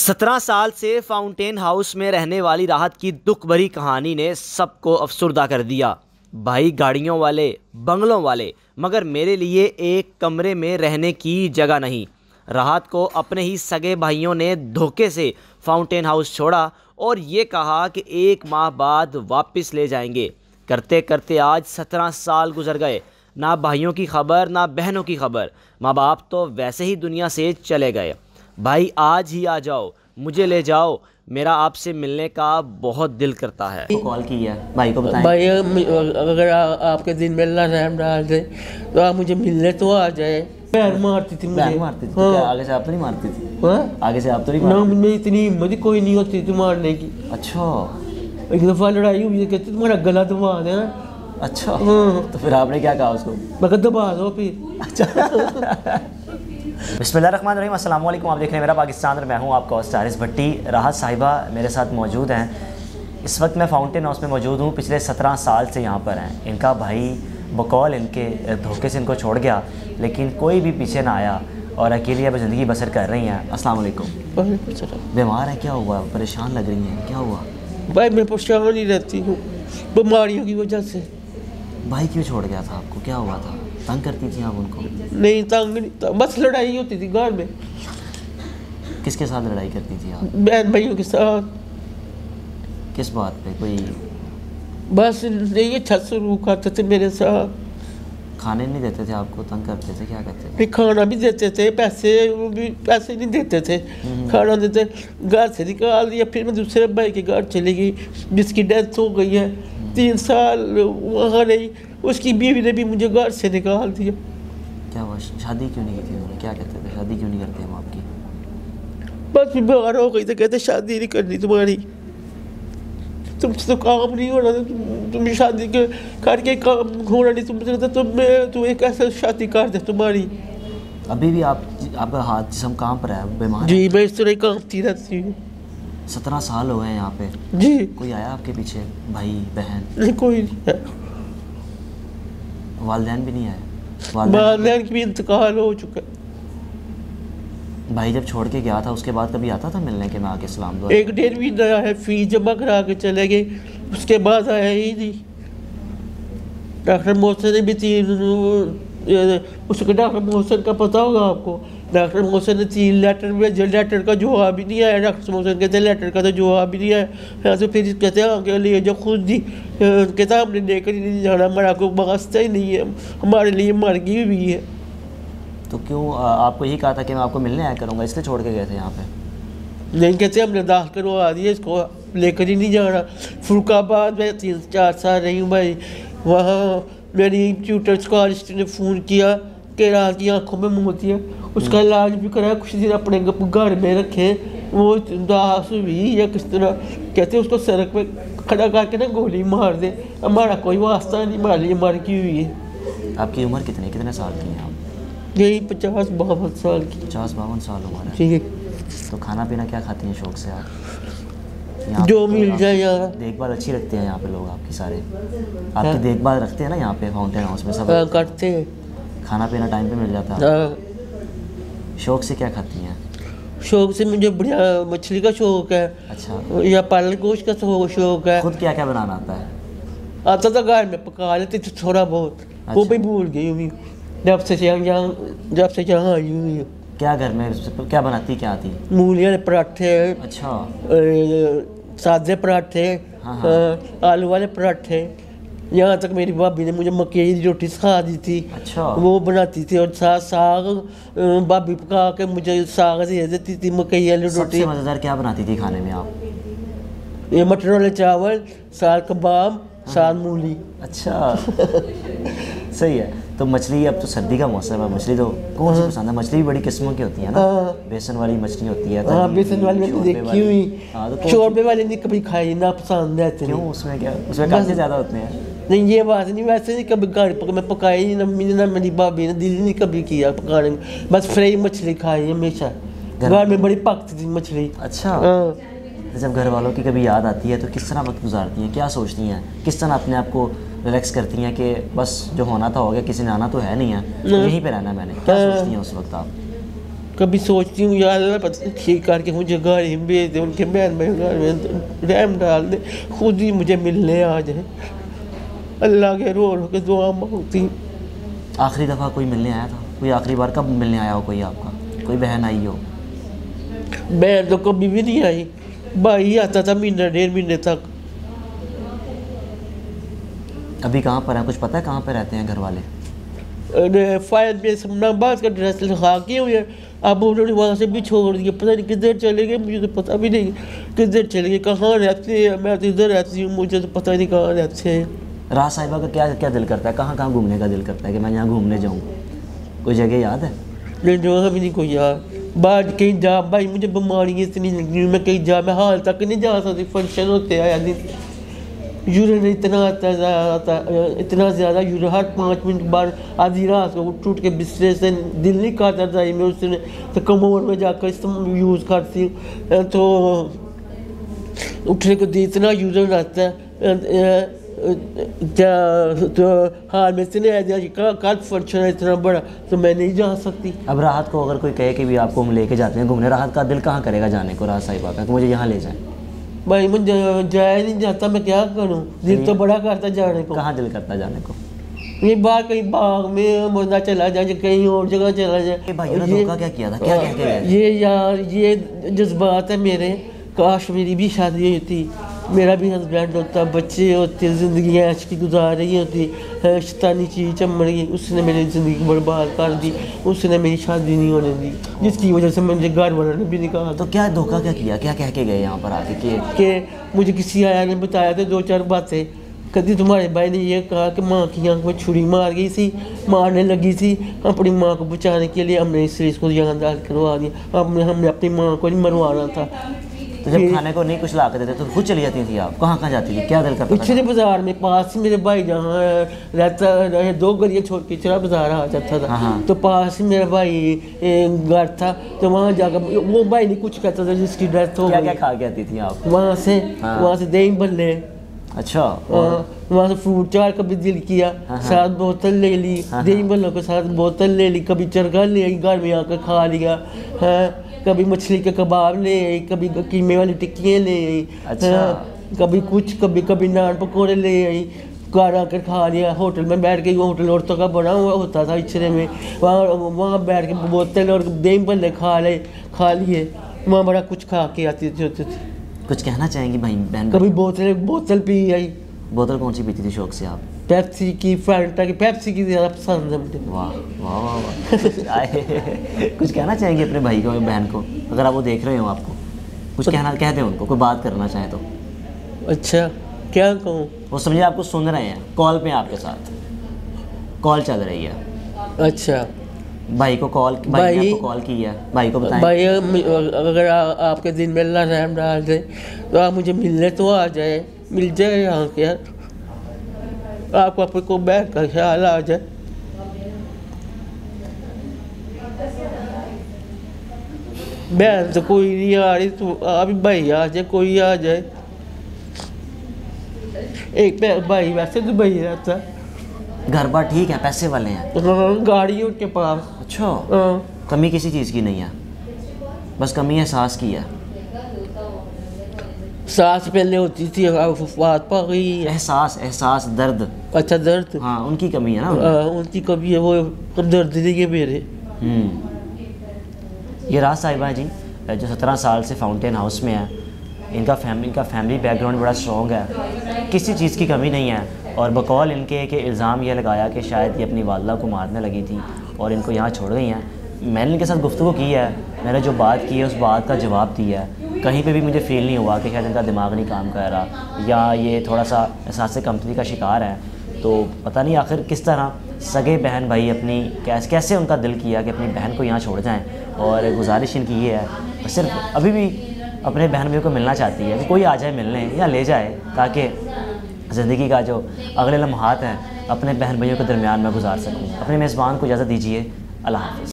17 साल से fountain house में रहने वाली राहत की दुख भरी कहानी ने सबको अफसुर्दा कर दिया। भाई गाड़ियों वाले, बंगलों वाले, मगर मेरे लिए एक कमरे में रहने की जगह नहीं। राहत को अपने ही सगे भाइयों ने धोखे से फाउंटेन हाउस छोड़ा और ये कहा कि 1 माह बाद वापस ले जाएंगे। करते करते आज 17 साल गुजर गए। ना भाइयों की खबर, ना बहनों की खबर। माँ बाप तो वैसे ही दुनिया से चले गए। भाई आज ही आ जाओ, मुझे ले जाओ, मेरा आपसे मिलने का बहुत दिल करता है। कॉल की है भाई को बताएं। भाई अगर आपके दिन में अल्लाह रहम डाल दे तो आप मुझे मिलने तो आ जाए। पैर मारती थी मुझे। पैर मारती थी तो क्या आगे से आप तो नहीं मारती थी? हाँ? आगे से आप तो नहीं ना, मारती? मुझे इतनी हिम्मत ही कोई नहीं होती थी मारने की। अच्छा, एक दफ़ा लड़ाई हुई है, कहती तुम्हारा गला दबा देना। अच्छा। हाँ। तो फिर आपने क्या कहा उसको? मैं कहा दबा दो फिर। अच्छा। बिस्मिल्लाहिर्रहमानिर्रहीम, अस्सलाम वालेकुम। आप देख रहे हैं मेरा पाकिस्तान और मैं हूं आपका होस्ट हारिस भट्टी। राहत साहिबा मेरे साथ मौजूद हैं। इस वक्त मैं फाउंटेन हाउस में मौजूद हूं। पिछले 17 साल से यहां पर हैं। इनका भाई बकौल इनके धोखे से इनको छोड़ गया, लेकिन कोई भी पीछे ना आया और अकेली अब ज़िंदगी बसर कर रही हैं। अस्सलाम वालेकुम। बीमार है? क्या हुआ? परेशान लग रही हैं, क्या हुआ? भाई मैं परेशान ही रहती हूँ बीमारियों की वजह से। भाई क्यों छोड़ गया था आपको? क्या हुआ था? तंग करती थी आप उनको? नहीं तंग नहीं था, बस लड़ाई होती थी घर में। किसके साथ लड़ाई करती थी आप? बहन भाइयों के साथ। किस बात पे? कोई बस नहीं अच्छा सलूक आते थे मेरे साथ। खाने नहीं देते थे आपको? तंग करते थे? क्या करते थे? नहीं खाना भी देते थे, पैसे भी पैसे नहीं देते थे। खाना देते, घर से निकाल दिया। फिर मैं दूसरे भाई के घर चली गई जिसकी डेथ हो गई है। 3 साल वहाँ रही, उसकी बीवी ने भी मुझे घर से निकाल दिया। क्या हुआ? शादी क्यों नहीं की थी उन्होंने? क्या कहते थे शादी क्यों नहीं करते हम आपकी? बस बीमार हो गई तो कहते शादी नहीं करनी तुम्हारी, तुमसे तो काम नहीं होना, तुम शादी के करके काम होना नहीं तुमसे, तो तू एक ऐसा शादी कर दे तुम्हारी। अभी भी आपका हाथ जिसम काम पर है, बीमार है? जी मैं इस तरह कामती रहती हूँ। 17 साल हो गए यहाँ पे। जी कोई आया आपके पीछे? भाई बहन? नहीं कोई नहीं है। वालिदैन भी नहीं आए? वालिदैन की भी इंतकाल हो चुका है। भाई जब छोड़ के गया था उसके बाद कभी आता था मिलने के? मैं आके सलाम दुआ? 1-1.5 महीना आया है, फीस जमा करा के चले गए, उसके बाद आया ही नहीं। डॉक्टर मोहसिन ने भी उसके डॉक्टर मोहसिन का पता होगा आपको। डॉक्टर मोहसिन ने 3 लेटर भेजे, लेटर का जवाब ही नहीं आया। डॉक्टर मोहसिन कहते लेटर का तो जवाब ही नहीं आया। यहाँ से फिर कहते हैं आगे ले जाओ खुद ही। कहता हमने लेकर ही नहीं जाना, हमारा कोई वास्ता ही नहीं है, हमारे लिए मर गई हुई है। तो क्यों आपको यही कहा था कि मैं आपको मिलने आया करूँगा, इसलिए छोड़ के गए थे यहाँ पे? नहीं कहते हमने दाखिल करवा दिया, इसको लेकर ही नहीं जाना। फुर्काबाद में 3-4 साल रही हूँ भाई। वहाँ मेरी ट्यूटर स्कॉलर ने फ़ोन किया कि रात की आँखों में मोती है, उसका इलाज भी कराया। कुछ दिन अपने घर में रखे, वो दास हुई या किस तरह कहते उसको सड़क पे खड़ा करके ना गोली मार दे, हमारा कोई वास्ता नहीं, हमारे लिए मर की हुई है। आपकी उम्र कितने साल की है आप? यही 50-52 साल की। 50-52 साल उम्र है। ठीक है। तो खाना पीना क्या खाती हैं शौक से आप? जो मिल जाए यार। देखभाल अच्छी रखते हैं यहाँ पे लोग आपकी? सारे आपकी देखभाल रखते हैं ना यहाँ पे फाउंटेन हाउस में? सब करते हैं। खाना पीना टाइम पे मिल जाता है? शौक से क्या खाती हैं? शौक से मुझे बढ़िया मछली का शौक है। अच्छा। या पालक गोश्त का शौक है। खुद क्या क्या बनाना आता है? आता था घर में पका लेते थे थोड़ा बहुत। अच्छा। वो भी भूल गई हुई जब से यहाँ आई हुई हूँ। क्या घर में क्या बनाती, क्या आती? मूलियाँ पराठे। अच्छा। सादे पराठे। हाँ। आलू वाले पराठे। यहाँ तक मेरी भाभी ने मुझे मक्के की रोटी सिखा दी थी। अच्छा। वो बनाती थी और साग भाभी पका के मुझे साग दे देती थी, मकई वाली रोटी। सबसे मज़ेदार क्या बनाती थी खाने में आप? ये मटर वाले चावल, साग कबाब, साग मूली। अच्छा। सही है। तो मछली, अब तो सर्दी का मौसम है, मछली तो कौन सी पसंद है? मछली भी बड़ी किस्मों की होती है ना? बेसन वाली मछली होती है। हाँ बेसन वाली मैंने देखी हुई। तो शोरबे वाले नहीं कभी खाई ना, पसंद है। क्यों? उसमें क्या, उसमें काफ़ी ज़्यादा होते हैं? नहीं ये बात नहीं, वैसे नहीं कभी घर मैं पकाई नहीं, मम्मी ने ना मेरी भाभी ने दिल नहीं कभी किया पकाने में। बस फ्राई मछली खाई हमेशा, घर में बड़ी पकती थी मछली। अच्छा। जब घर वालों की कभी याद आती है तो किस तरह वक्त गुजारती हैं? क्या सोचती हैं? किस तरह अपने आप को रिलैक्स करती हैं कि बस जो होना था हो गया, किसी ने आना तो है नहीं है, यहीं पे रहना है मैंने? क्या सोचती हैं उस वक्त आप? कभी सोचती हूँ यार अल्लाह पता ठीक करके मुझे घर ही भेज दे, उनके बहन भाई घर में रहम डाल दे, खुद ही मुझे मिलने आ जाए। अल्लाह के रो के दुआ मांगती हूँ। आखिरी दफ़ा कोई मिलने आया था? कोई आखिरी बार कब मिलने आया हो कोई आपका? कोई बहन आई हो? बहन तो कभी भी नहीं आई, भाई आता था महीना 1.5 महीने तक। अभी कहाँ पर है, कुछ पता है कहाँ पर रहते हैं घर वाले? फायर में समनाबाद का ड्रेस लगा के हुए, अब उन्होंने वहाँ से भी छोड़ दिया, पता नहीं किधर चले गए, मुझे तो पता भी नहीं किधर चले गए, कहाँ रहते हैं। मैं तो इधर रहती हूँ, मुझे तो पता नहीं कहाँ रहते हैं। राहत साहिबा का क्या क्या दिल करता है, कहाँ कहाँ घूमने का दिल करता है कि मैं यहाँ घूमने जाऊँ? कोई जगह याद है? नहीं जो भी नहीं कोई यार, बाहर कहीं जा भाई मुझे बीमारी इतनी लगी, मैं कहीं जा, मैं हाल तक नहीं जा सकती। फंक्शन होते आया दिन यूरिन इतना आता इतना ज़्यादा यूरिन, हर 5 मिनट बाद आधी रात को टूट के बिस्तर से दिल नहीं करता था मैं उसने तो कमोर में जाकर इस्तेमाल यूज़ करती हूँ, तो उठने को इतना यूरिन आता है। तो हाल में इतने कल फंक्शन है इतना बड़ा, तो मैं नहीं जा सकती। अब राहत को अगर कोई कहे कि भी आपको हम लेके जाते हैं घूमने, राहत का दिल कहाँ करेगा जाने को राहत साहिबा का कि मुझे यहाँ ले जाए? भाई मुझे जाया नहीं जाता, मैं क्या करूँ, दिल तो बड़ा करता जाने को। कहाँ दिल करता जाने को? ये बाहर कहीं बाग में मुर्दा चला जाए, कहीं और जगह चला जाए। भाई ने धोखा क्या किया था, क्या कह के गए? ये यार ये जज्बात है मेरे, काश मेरी भी शादी होती, मेरा भी हस्बैंड होता, बच्चे होते, ज़िंदगी ऐश की गुजार रही होती, शैतानी चीज़ चमड़ गई, उसने मेरी ज़िंदगी बर्बाद कर दी, उसने मेरी शादी नहीं होने दी, जिसकी वजह से मुझे घर वालों ने भी निकाला। तो क्या धोखा क्या किया, क्या कह के गए यहाँ पर आके कि मुझे किसी आया ने बताया था 2-4 बातें, कभी तुम्हारे भाई ने ये कहा कि माँ की आंख में छुरी मार गई थी, मारने लगी थी, अपनी माँ को बचाने के लिए हमने इसको जानदार करवा दिया, हमने अपनी माँ को नहीं मरवाना था। तो जब खाने को नहीं कुछ ला के देते तो खुद चली जाती थी आप? कहाँ जाती थी, क्या दिल करता था? पिछले बाजार में पास ही मेरे भाई जहाँ रहता रहे, 2 गलियाँ छोड़ के पिछला बाजार आ जाता था, तो पास ही मेरा भाई घर था, तो वहाँ जाकर वो भाई नहीं कुछ कहता था जिसकी डेथ हो गई। क्या खा के आती थी आप? वहाँ से दही भल्ले, अच्छा, वहाँ से फ्रूट चाट कभी दिल किया, साथ बोतल ले ली, दही भल्लों के साथ बोतल ले ली, कभी चरखा ले आई घर में आकर खा लिया, कभी मछली के कबाब ले आई, कभी कीमे वाली टिक्कियाँ ले आई, कभी कुछ कभी नान पकौड़े ले आई, घर आकर खा लिया। होटल में बैठ के, होटल औरतों का बना हुआ होता था इचरे में, वहाँ बैठ के बोतल और दही भल्ले खा लिए, वहाँ बड़ा कुछ खा के आती थी। कुछ कहना चाहेंगी भाई बहन? कभी बोतल पी आई। बोतल कौन सी पीती थी शौक से आप? पेप्सी की, फैंटा की, पेप्सी की ज़्यादा पसंद है मुझे। वाह वाह वाह वाह। कुछ कहना चाहेंगे अपने भाई को, बहन को, अगर आप वो देख रहे हो आपको कुछ कह दें उनको, कोई बात करना चाहे तो? अच्छा क्या कहूँ? वो समझिए आपको सुन रहे हैं, कॉल पे आपके साथ कॉल चल रही है। अच्छा, भाई को कॉल की है, भाई को बताएं। भाई अगर आपके दिन में अल्लाह रहम डाल दे तो आप मुझे मिलने तो आ जाए, मिल जाए यहाँ के यार, आपको अपने को बैठ कर ख्याल आ जाए। बहन तो कोई नहीं आ रही, तो अभी भाई आ जाए, कोई आ जाए। एक भाई वैसे तो भाई रहता है, घर बार ठीक है, पैसे वाले हैं, गाड़ी उनके पास। अच्छा, कमी किसी चीज़ की नहीं है, बस कमी एहसास की है। सांस पहले होती थी, वफात पा गई। एहसास दर्द। अच्छा दर्द, हाँ उनकी कमी है ना, उनकी कमी है, वो दर्द देंगे मेरे। ये राहत साहिबा जी जो 17 साल से फाउंटेन हाउस में है, इनका फैमिली बैकग्राउंड बड़ा स्ट्रॉन्ग है, किसी चीज़ की कमी नहीं है। और बकौल इनके कि इल्ज़ाम यह लगाया कि शायद ये अपनी वालदा को मारने लगी थी और इनको यहाँ छोड़ गई हैं। मैंने इनके साथ गुफ्तगू की है, मैंने जो बात की है उस बात का जवाब दिया है, कहीं पे भी मुझे फ़ील नहीं हुआ कि शायद इनका दिमाग नहीं काम कर रहा या ये थोड़ा सा एहसास कमतरी का शिकार है। तो पता नहीं आखिर किस तरह सगे बहन भाई अपनी कैसे उनका दिल किया कि अपनी बहन को यहाँ छोड़ जाएँ। और गुजारिश इनकी ये है, सिर्फ अभी भी अपने बहन भाइयों को मिलना चाहती है कि कोई आ जाए मिलने या ले जाए, ताकि ज़िंदगी का जो अगले लम्हात हैं अपने बहन भाइयों के दरमियान में गुजार सकूँ। अपने मेज़बान को इजाज़त दीजिए, अल्लाह हाफ़िज़।